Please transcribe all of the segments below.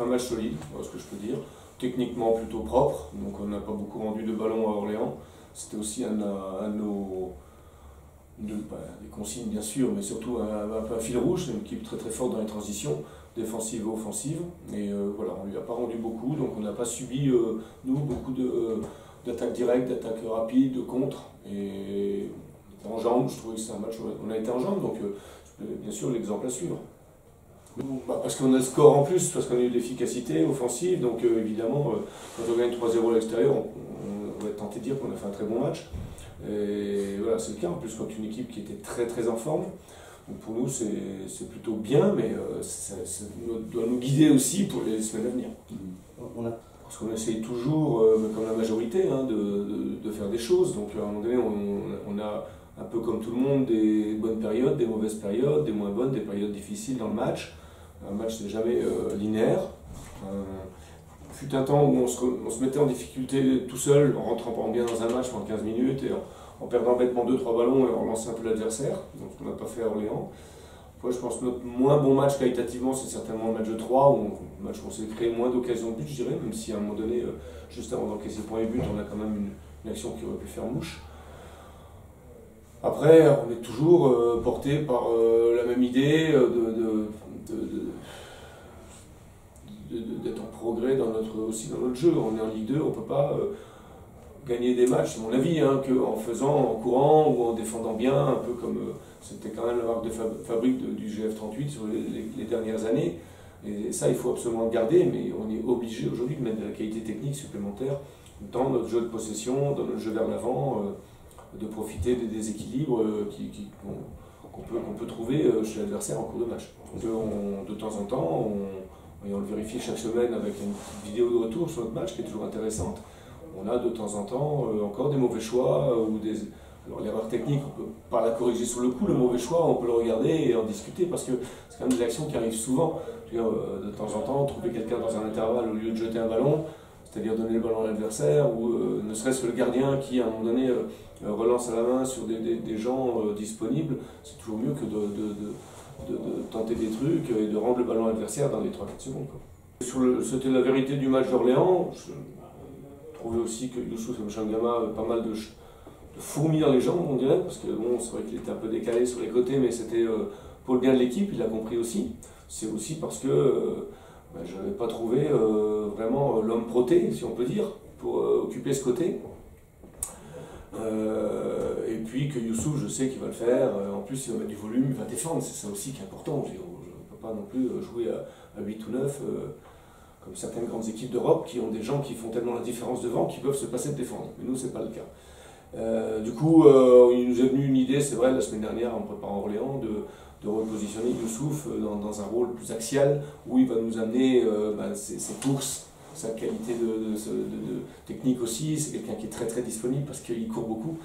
un match solide, voilà ce que je peux dire. Techniquement plutôt propre, donc on n'a pas beaucoup rendu de ballons à Orléans. C'était aussi un de nos des consignes bien sûr, mais surtout un fil rouge. C'est une équipe très très forte dans les transitions, défensives et offensives. Et voilà, on ne lui a pas rendu beaucoup, donc on n'a pas subi, nous, beaucoup d'attaques directes, d'attaques rapides, de contre. Et on était en jambes, je trouvais que c'était un match où on a été en jambes, donc bien sûr l'exemple à suivre. Parce qu'on a le score en plus, parce qu'on a eu de l'efficacité offensive, donc évidemment, quand on gagne 3-0 à l'extérieur, on va être tenté de dire qu'on a fait un très bon match. Et voilà, c'est le cas, en plus contre une équipe qui était très très en forme. Donc pour nous, c'est plutôt bien, mais ça doit nous guider aussi pour les semaines à venir. Parce qu'on essaye toujours, comme la majorité, hein, de faire des choses. Donc à un moment donné, on a un peu comme tout le monde des bonnes périodes, des mauvaises périodes, des moins bonnes, des périodes difficiles dans le match. Un match, c'est jamais linéaire. Fut un temps où on se mettait en difficulté tout seul, en rentrant pas bien dans un match pendant 15 minutes, et en perdant bêtement 2-3 ballons et en relançant un peu l'adversaire, donc ce qu'on n'a pas fait à Orléans. Après, je pense que notre moins bon match qualitativement, c'est certainement le match de 3, où on s'est créé moins d'occasions de but, je dirais, même si à un moment donné, juste avant d'encaisser le premier but, on a quand même une action qui aurait pu faire mouche. Après, on est toujours porté par la même idée d'être en progrès aussi dans notre jeu. On est en Ligue 2, on ne peut pas gagner des matchs, c'est mon avis, hein, qu'en faisant, en courant ou en défendant bien, un peu comme c'était quand même la marque de fabrique du GF38 sur les dernières années. Et ça, il faut absolument le garder, mais on est obligé aujourd'hui de mettre de la qualité technique supplémentaire dans notre jeu de possession, dans notre jeu vers l'avant, de profiter des déséquilibres qu'on peut trouver chez l'adversaire en cours de match. Donc, de temps en temps, et on le vérifie chaque semaine avec une vidéo de retour sur notre match qui est toujours intéressante, on a de temps en temps encore des mauvais choix alors l'erreur technique, on ne peut pas la corriger sur le coup, le mauvais choix, on peut le regarder et en discuter parce que c'est quand même des actions qui arrivent souvent. Je veux dire, de temps en temps, trouver quelqu'un dans un intervalle au lieu de jeter un ballon, c'est-à-dire donner le ballon à l'adversaire, ou ne serait-ce que le gardien qui, à un moment donné, relance à la main sur des gens disponibles, c'est toujours mieux que de tenter des trucs et de rendre le ballon à l'adversaire dans les 3-4 secondes. C'était la vérité du match d'Orléans. Je trouvais aussi que Youssouf Mchangama avait pas mal de fourmis dans les jambes, on dirait, parce que bon, c'est vrai qu'il était un peu décalé sur les côtés, mais c'était pour le bien de l'équipe, il l'a compris aussi. C'est aussi parce que je n'avais pas trouvé vraiment l'homme proté, si on peut dire, pour occuper ce côté. Et puis que Youssouf, je sais qu'il va le faire, en plus il va mettre du volume, il va défendre, c'est ça aussi qui est important. On ne peut pas non plus jouer à 8 ou 9, comme certaines grandes équipes d'Europe qui ont des gens qui font tellement la différence devant qu'ils peuvent se passer de défendre. Mais nous, ce n'est pas le cas. Du coup, il nous est venu une idée, c'est vrai, la semaine dernière en préparant Orléans, de repositionner Youssouf dans un rôle plus axial, où il va nous amener ses courses, sa qualité de technique aussi. C'est quelqu'un qui est très très disponible parce qu'il court beaucoup.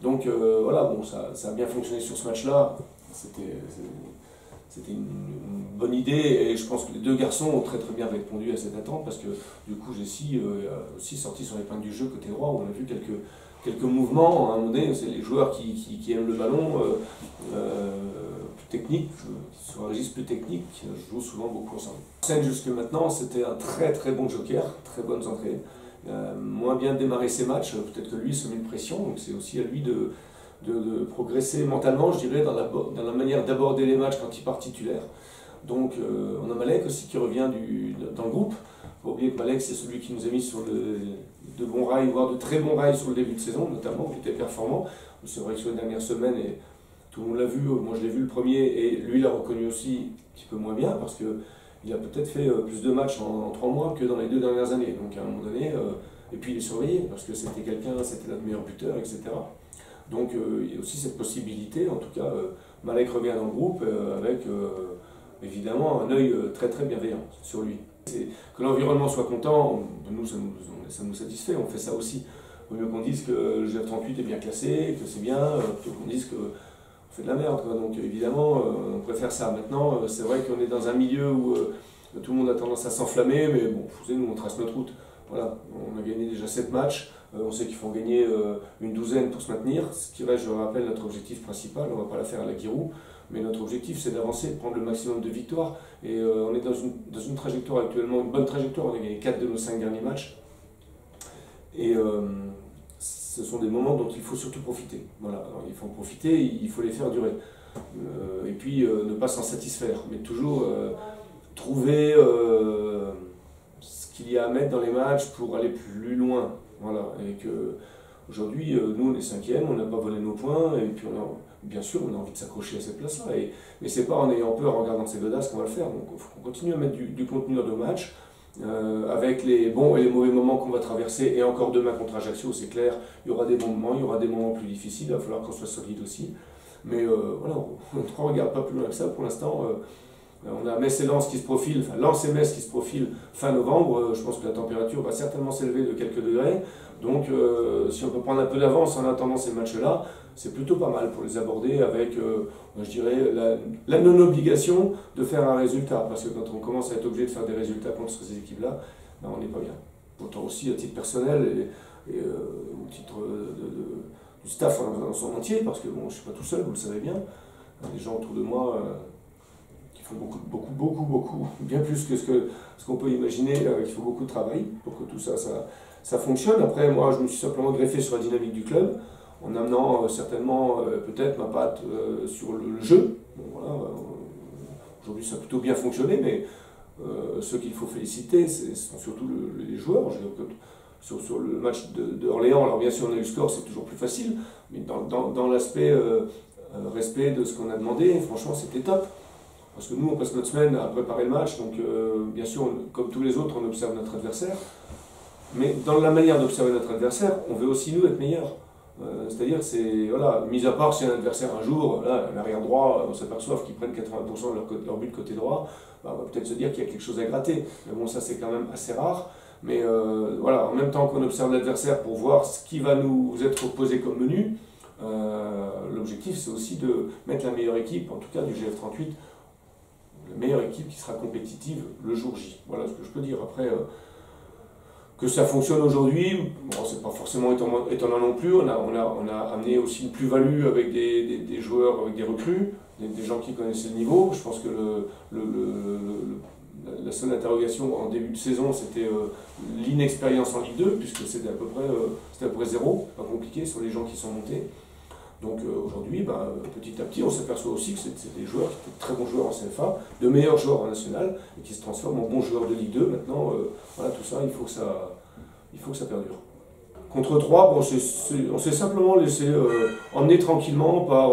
Donc voilà, bon, ça a bien fonctionné sur ce match-là. C'était une bonne idée et je pense que les deux garçons ont très très bien répondu à cette attente parce que du coup Jessie a aussi sorti son épingle du jeu côté droit où on a vu quelques mouvements. À un moment donné, c'est les joueurs qui aiment le ballon plus technique, sur un registre plus technique, qui jouent souvent beaucoup ensemble. Scène jusque maintenant, c'était un très très bon joker, très bonnes entrées. Moins bien démarrer ses matchs, peut-être que lui se met une pression, donc c'est aussi à lui de progresser mentalement, je dirais, dans la manière d'aborder les matchs quand il part titulaire. Donc on a Malek aussi qui revient dans le groupe. Il ne faut pas oublier que Malek, c'est celui qui nous a mis sur de bons rails, voire de très bons rails sur le début de saison, notamment, qui était performant. C'est vrai que sur les dernières semaines, et tout le monde l'a vu, moi je l'ai vu le premier, et lui l'a reconnu aussi un petit peu moins bien, parce qu'il a peut-être fait plus de matchs en 3 mois que dans les 2 dernières années. Donc à un moment donné, et puis il est surveillé, parce que c'était notre meilleur buteur, etc. Donc il y a aussi cette possibilité, en tout cas, Malek revient dans le groupe avec évidemment un œil très très bienveillant sur lui. Que l'environnement soit content, nous ça nous satisfait, on fait ça aussi. Il vaut mieux qu'on dise que le GF38 est bien classé, que c'est bien, plutôt qu'on dise qu'on fait de la merde, quoi. Donc évidemment, on préfère ça. Maintenant, c'est vrai qu'on est dans un milieu où tout le monde a tendance à s'enflammer, mais bon, vous savez, nous on trace notre route. Voilà, on a gagné déjà 7 matchs, on sait qu'il faut en gagner une douzaine pour se maintenir, ce qui reste, je le rappelle, notre objectif principal, on ne va pas la faire à la Giroud. Mais notre objectif, c'est d'avancer, de prendre le maximum de victoires. Et on est dans une trajectoire actuellement, une bonne trajectoire. On a gagné 4 de nos 5 derniers matchs. Et ce sont des moments dont il faut surtout profiter. Voilà, alors, il faut en profiter, il faut les faire durer. Et puis ne pas s'en satisfaire, mais toujours trouver ce qu'il y a à mettre dans les matchs pour aller plus loin. Voilà, et que aujourd'hui, nous on est 5e, on n'a pas volé nos points, et puis bien sûr on a envie de s'accrocher à cette place-là. Mais c'est pas en ayant peur, en regardant ces godasses qu'on va le faire. Donc il faut qu'on continue à mettre du contenu dans nos matchs. Avec les bons et les mauvais moments qu'on va traverser, et encore demain contre Ajaccio, c'est clair, il y aura des bons moments, il y aura des moments plus difficiles, il va falloir qu'on soit solide aussi. Mais voilà, on ne regarde pas plus loin que ça pour l'instant. On a Metz et Lens qui se profilent, enfin Lens et Metz qui se profilent fin novembre. Je pense que la température va certainement s'élever de quelques degrés. Donc si on peut prendre un peu d'avance en attendant ces matchs-là, c'est plutôt pas mal pour les aborder avec, je dirais, la non-obligation de faire un résultat. Parce que quand on commence à être obligé de faire des résultats contre ces équipes-là, ben, on n'est pas bien. Autant aussi à titre personnel et au titre du staff dans son entier, parce que bon, je ne suis pas tout seul, vous le savez bien. Il y a des gens autour de moi qui font beaucoup, bien plus que ce qu'on peut imaginer. Il faut beaucoup de travail pour que tout ça fonctionne. Après, moi, je me suis simplement greffé sur la dynamique du club, en amenant certainement peut-être ma patte sur le jeu. Bon, voilà, aujourd'hui, ça a plutôt bien fonctionné, mais ceux qu'il faut féliciter, ce sont surtout les joueurs. Sur le match de Orléans, alors bien sûr, on a eu le score, c'est toujours plus facile, mais dans l'aspect respect de ce qu'on a demandé, franchement, c'était top. Parce que nous, on passe notre semaine à préparer le match, donc bien sûr, comme tous les autres, on observe notre adversaire. Mais dans la manière d'observer notre adversaire, on veut aussi nous être meilleurs. C'est-à-dire, voilà, mis à part si un adversaire un jour, là, l'arrière droit, on s'aperçoit qu'ils prennent 80% de leur but côté droit, bah, on va peut-être se dire qu'il y a quelque chose à gratter. Mais bon, ça c'est quand même assez rare. Mais voilà, en même temps qu'on observe l'adversaire pour voir ce qui va nous être proposé comme menu, l'objectif c'est aussi de mettre la meilleure équipe, en tout cas du GF38, la meilleure équipe qui sera compétitive le jour J. Voilà ce que je peux dire. Après, que ça fonctionne aujourd'hui, bon, c'est pas forcément étonnant non plus. On a amené aussi une plus-value avec des joueurs, avec des recrues, des gens qui connaissaient le niveau. Je pense que la seule interrogation en début de saison, c'était l'inexpérience en Ligue 2, puisque c'était à peu près zéro, pas compliqué sur les gens qui sont montés. Donc aujourd'hui, petit à petit, on s'aperçoit aussi que c'est des joueurs qui étaient très bons joueurs en CFA, de meilleurs joueurs en national, et qui se transforment en bons joueurs de Ligue 2. Maintenant, voilà, tout ça, il faut que ça perdure. Contre 3, bon, on s'est simplement laissé emmener tranquillement par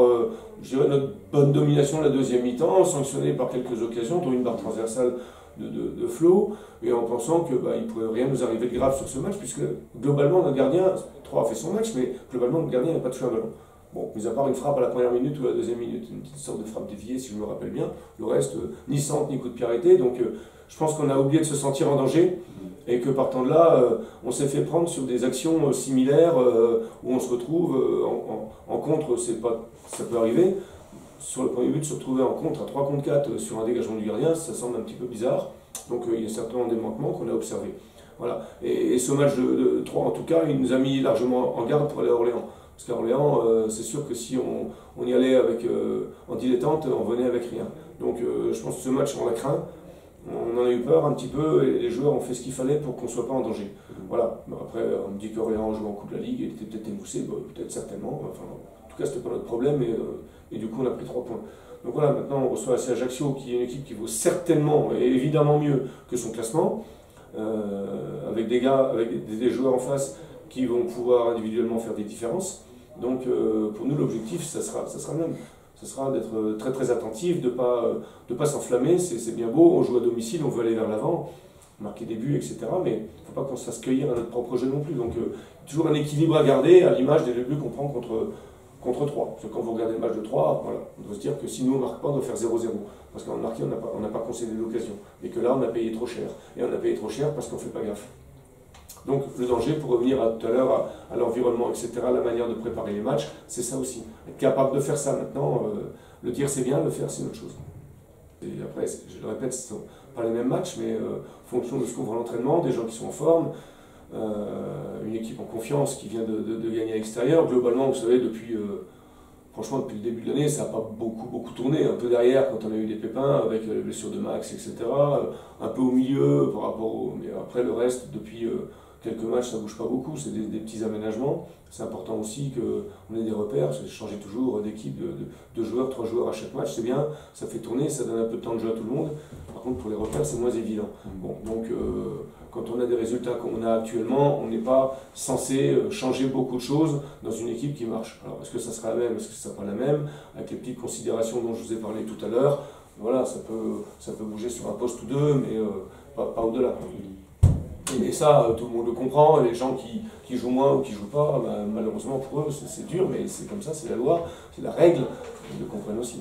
je dirais, notre bonne domination de la deuxième mi-temps, sanctionnée par quelques occasions, dont une barre transversale de Flo, et en pensant qu'il ne pourrait rien nous arriver de grave sur ce match, puisque globalement, notre gardien, 3 a fait son match, mais globalement, notre gardien n'a pas touché un ballon. Bon, mis à part une frappe à la première minute ou à la deuxième minute, une petite sorte de frappe déviée, si je me rappelle bien, le reste, ni centre, ni coup de pied arrêté, donc je pense qu'on a oublié de se sentir en danger, et que partant de là, on s'est fait prendre sur des actions similaires, où on se retrouve en contre, ça peut arriver. Sur le premier but, se retrouver en contre à 3 contre 4 sur un dégagement du gardien, ça semble un petit peu bizarre. Donc il y a certainement des manquements qu'on a observés. Voilà. Et ce match de 3, en tout cas, il nous a mis largement en garde pour aller à Orléans. Parce qu'à Orléans, c'est sûr que si on y allait en dilettante, on venait avec rien. Donc je pense que ce match, on l'a craint. On en a eu peur un petit peu et les joueurs ont fait ce qu'il fallait pour qu'on ne soit pas en danger. Voilà. Après, on me dit qu'Orléans joue en Coupe de la Ligue, il était peut-être émoussé, peut-être certainement. Enfin, en tout cas, c'était pas notre problème et du coup, on a pris 3 points. Donc voilà, maintenant, on reçoit AC Ajaccio, qui est une équipe qui vaut certainement et évidemment mieux que son classement, avec des gars, avec des joueurs en face qui vont pouvoir individuellement faire des différences. Donc pour nous, l'objectif, ça sera le même. Ce sera d'être très très attentif, de pas s'enflammer, c'est bien beau, on joue à domicile, on veut aller vers l'avant, marquer des buts, etc. Mais il ne faut pas qu'on se fasse cueillir à notre propre jeu non plus. Donc toujours un équilibre à garder, à l'image des buts qu'on prend contre 3. Parce que quand vous regardez le match de 3, voilà, on doit se dire que si nous on ne marque pas, on doit faire 0-0. Parce qu'en marqué, on n'a pas concédé l'occasion. Et que là, on a payé trop cher. Et on a payé trop cher parce qu'on ne fait pas gaffe. Donc le danger, pour revenir tout à l'heure à l'environnement, etc., la manière de préparer les matchs, c'est ça aussi. Être capable de faire ça maintenant, le dire c'est bien, le faire c'est une autre chose. Et après, je le répète, ce ne sont pas les mêmes matchs, mais en fonction de ce qu'on voit à l'entraînement, des gens qui sont en forme, une équipe en confiance qui vient de gagner à l'extérieur. Globalement, vous savez, depuis franchement, depuis le début de l'année, ça n'a pas beaucoup tourné. Un peu derrière, quand on a eu des pépins, avec les blessures de Max, etc. Un peu au milieu, par rapport au... Mais après, le reste, depuis quelques matchs, ça ne bouge pas beaucoup. C'est des petits aménagements. C'est important aussi qu'on ait des repères. C'est changer toujours d'équipe, de joueurs, 3 joueurs à chaque match. C'est bien, ça fait tourner, ça donne un peu de temps de jeu à tout le monde. Par contre, pour les repères, c'est moins évident. Bon, donc, quand on a des résultats comme on a actuellement, on n'est pas censé changer beaucoup de choses dans une équipe qui marche. Alors, est-ce que ça sera la même, est-ce que ça sera pas la même, avec les petites considérations dont je vous ai parlé tout à l'heure. Voilà, ça peut bouger sur un poste ou deux, mais pas au-delà. Et ça, tout le monde le comprend, et les gens qui jouent moins ou qui jouent pas, ben, malheureusement pour eux, c'est dur, mais c'est comme ça, c'est la loi, c'est la règle, ils le comprennent aussi.